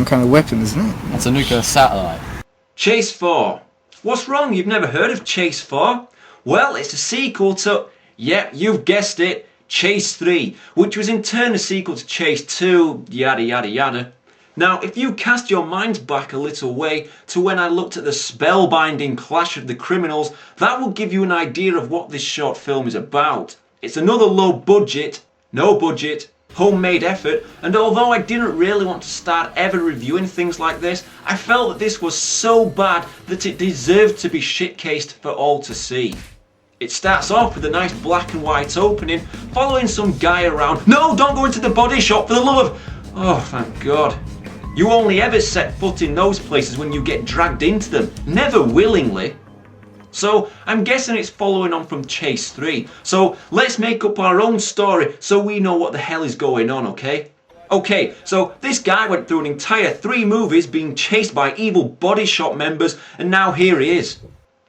kind of weapon, isn't it? It's a nuclear satellite. Chase 4. What's wrong? You've never heard of Chase 4? Well, it's a sequel to, yep, you've guessed it, Chase 3, which was in turn a sequel to Chase 2, yada yada yada. Now, if you cast your minds back a little way to when I looked at the spellbinding Clash of the Criminals, that will give you an idea of what this short film is about. It's another low budget, no budget, homemade effort, and although I didn't really want to start ever reviewing things like this, I felt that this was so bad that it deserved to be shitcased for all to see. It starts off with a nice black and white opening, following some guy around. No, don't go into the body shop for the love of... Oh, thank God. You only ever set foot in those places when you get dragged into them, never willingly. So I'm guessing it's following on from Chase 3. So let's make up our own story so we know what the hell is going on, okay? Okay, so this guy went through an entire 3 movies being chased by evil body shop members, and now here he is.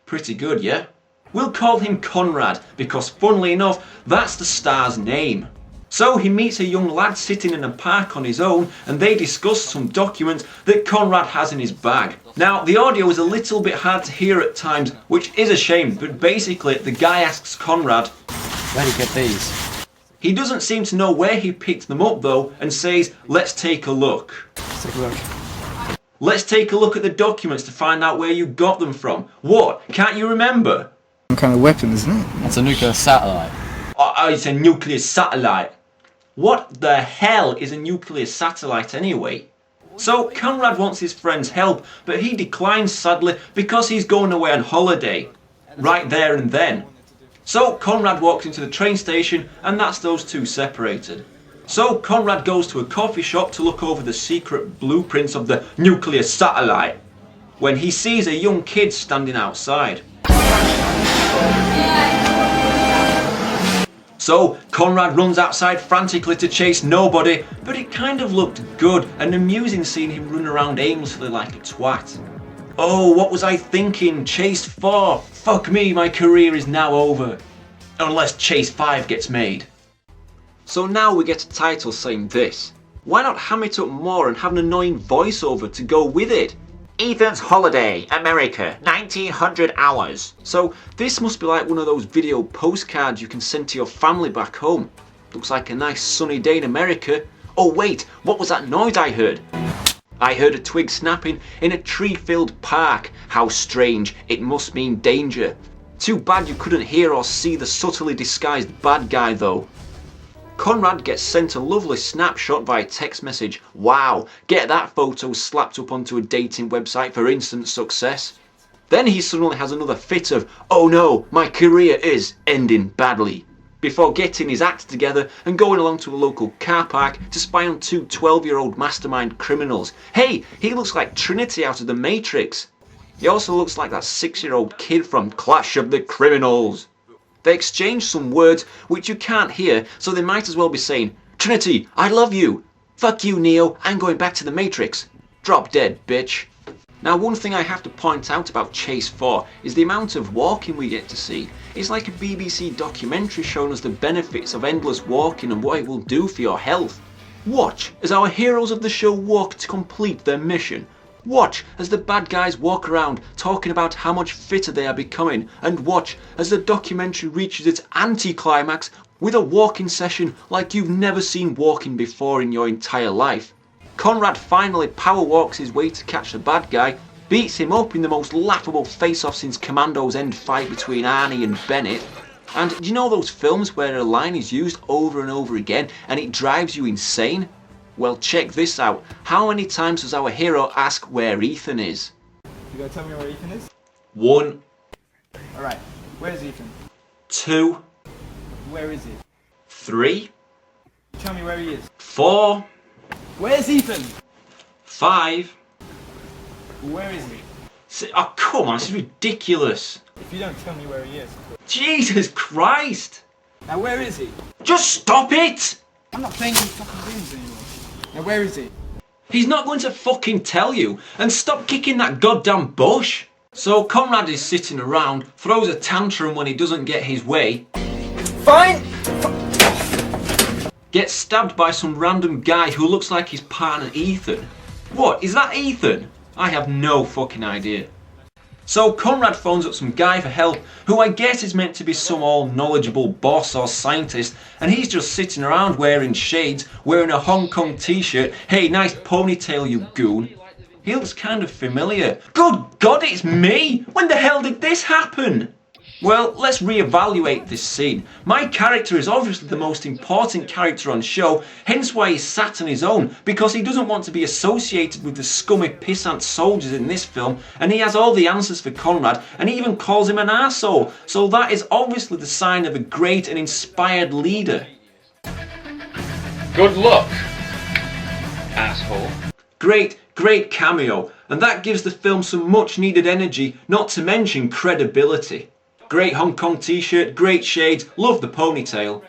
Pretty good, yeah? We'll call him Conrad, because funnily enough, that's the star's name. So he meets a young lad sitting in a park on his own, and they discuss some documents that Conrad has in his bag. Now, the audio is a little bit hard to hear at times, which is a shame, but basically the guy asks Conrad, Where did you get these? He doesn't seem to know where he picked them up though, and says, let's take a look. Let's take a look. Let's take a look at the documents to find out where you got them from. What? Can't you remember? Some kind of weapon, isn't it? It's a nuclear satellite. Oh, it's a nuclear satellite. What the hell is a nuclear satellite anyway? So Conrad wants his friend's help, but he declines sadly because he's going away on holiday. Right there and then. So Conrad walks into the train station, and that's those two separated. So Conrad goes to a coffee shop to look over the secret blueprints of the nuclear satellite, when he sees a young kid standing outside. So Conrad runs outside frantically to chase nobody, but it kind of looked good and amusing seeing him run around aimlessly like a twat. Oh, what was I thinking? Chase 4. Fuck me, my career is now over. Unless Chase 5 gets made. So now we get a title saying this. Why not ham it up more and have an annoying voiceover to go with it? Ethan's Holiday, America, 1900 hours. So this must be like one of those video postcards you can send to your family back home. Looks like a nice sunny day in America. Oh wait, what was that noise I heard? I heard a twig snapping in a tree-filled park. How strange, it must mean danger. Too bad you couldn't hear or see the subtly disguised bad guy though. Conrad gets sent a lovely snapshot via text message. Wow, get that photo slapped up onto a dating website for instant success. Then he suddenly has another fit of, oh no, my career is ending badly, before getting his act together and going along to a local car park to spy on 2 12-year-old mastermind criminals. Hey, he looks like Trinity out of the Matrix. He also looks like that 6-year-old kid from Clash of the Criminals. They exchange some words which you can't hear, so they might as well be saying, Trinity, I love you. Fuck you, Neo, I'm going back to the Matrix. Drop dead, bitch. Now, one thing I have to point out about Chase 4 is the amount of walking we get to see. It's like a BBC documentary showing us the benefits of endless walking and what it will do for your health. Watch as our heroes of the show walk to complete their mission. Watch as the bad guys walk around talking about how much fitter they are becoming, and watch as the documentary reaches its anti-climax with a walking session like you've never seen walking before in your entire life. Conrad finally power walks his way to catch the bad guy, beats him up in the most laughable face-off since Commando's end fight between Arnie and Bennett. And do you know those films where a line is used over and over again and it drives you insane? Well, check this out. How many times does our hero ask where Ethan is? You gotta tell me where Ethan is? 1. Alright, where's Ethan? 2. Where is he? 3. Tell me where he is. 4. Where's Ethan? 5. Where is he? Oh, come on, this is ridiculous. If you don't tell me where he is. Jesus Christ. Now where is he? Just stop it! I'm not playing any fucking games anymore. Now where is he? He's not going to fucking tell you, and stop kicking that goddamn bush. So Conrad is sitting around, throws a tantrum when he doesn't get his way. Fine! Gets stabbed by some random guy who looks like his partner Ethan. What, is that Ethan? I have no fucking idea. So Conrad phones up some guy for help, who I guess is meant to be some all-knowledgeable boss or scientist, and he's just sitting around wearing shades, wearing a Hong Kong t-shirt. Hey, nice ponytail, you goon. He looks kind of familiar. Good God, it's me! When the hell did this happen? Well, let's re-evaluate this scene. My character is obviously the most important character on show, hence why he's sat on his own, because he doesn't want to be associated with the scummy pissant soldiers in this film, and he has all the answers for Conrad, and he even calls him an arsehole, so that is obviously the sign of a great and inspired leader. Good luck, asshole. Great cameo, and that gives the film some much needed energy, not to mention credibility. Great Hong Kong t-shirt, great shades, love the ponytail.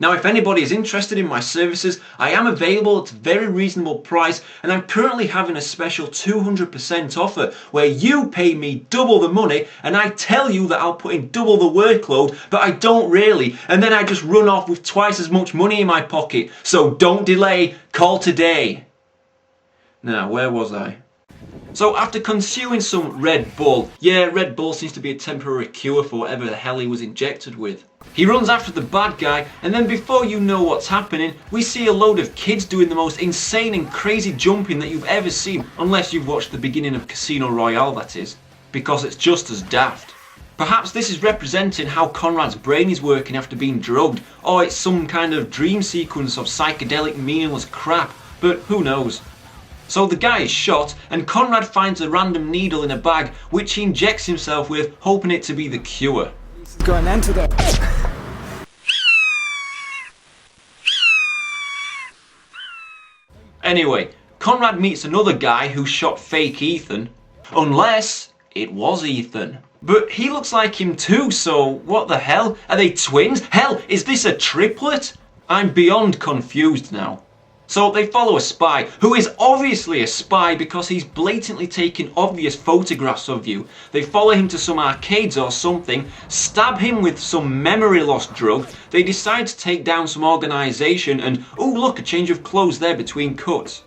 Now if anybody is interested in my services, I am available at a very reasonable price, and I'm currently having a special 200% offer where you pay me double the money and I tell you that I'll put in double the workload, but I don't really, and then I just run off with twice as much money in my pocket. So don't delay, call today. Now, where was I? So after consuming some Red Bull, yeah, Red Bull seems to be a temporary cure for whatever the hell he was injected with. He runs after the bad guy, and then before you know what's happening, we see a load of kids doing the most insane and crazy jumping that you've ever seen, unless you've watched the beginning of Casino Royale, that is, because it's just as daft. Perhaps this is representing how Conrad's brain is working after being drugged, or it's some kind of dream sequence of psychedelic meaningless crap, but who knows. So the guy is shot, and Conrad finds a random needle in a bag, which he injects himself with, hoping it to be the cure. Got an antidote. Anyway, Conrad meets another guy who shot fake Ethan, unless it was Ethan. But he looks like him too, so what the hell? Are they twins? Hell, is this a triplet? I'm beyond confused now. So they follow a spy, who is obviously a spy because he's blatantly taking obvious photographs of you. They follow him to some arcades or something, stab him with some memory loss drug, they decide to take down some organisation and, oh look, a change of clothes there between cuts.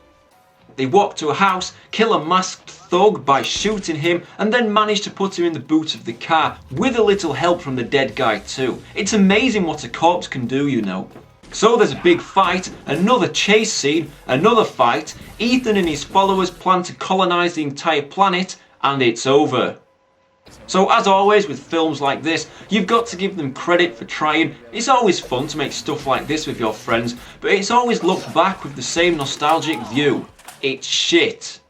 They walk to a house, kill a masked thug by shooting him, and then manage to put him in the boot of the car, with a little help from the dead guy too. It's amazing what a corpse can do, you know. So there's a big fight, another chase scene, another fight, Ethan and his followers plan to colonise the entire planet, and it's over. So as always with films like this, you've got to give them credit for trying. It's always fun to make stuff like this with your friends, but it's always looked back with the same nostalgic view. It's shit.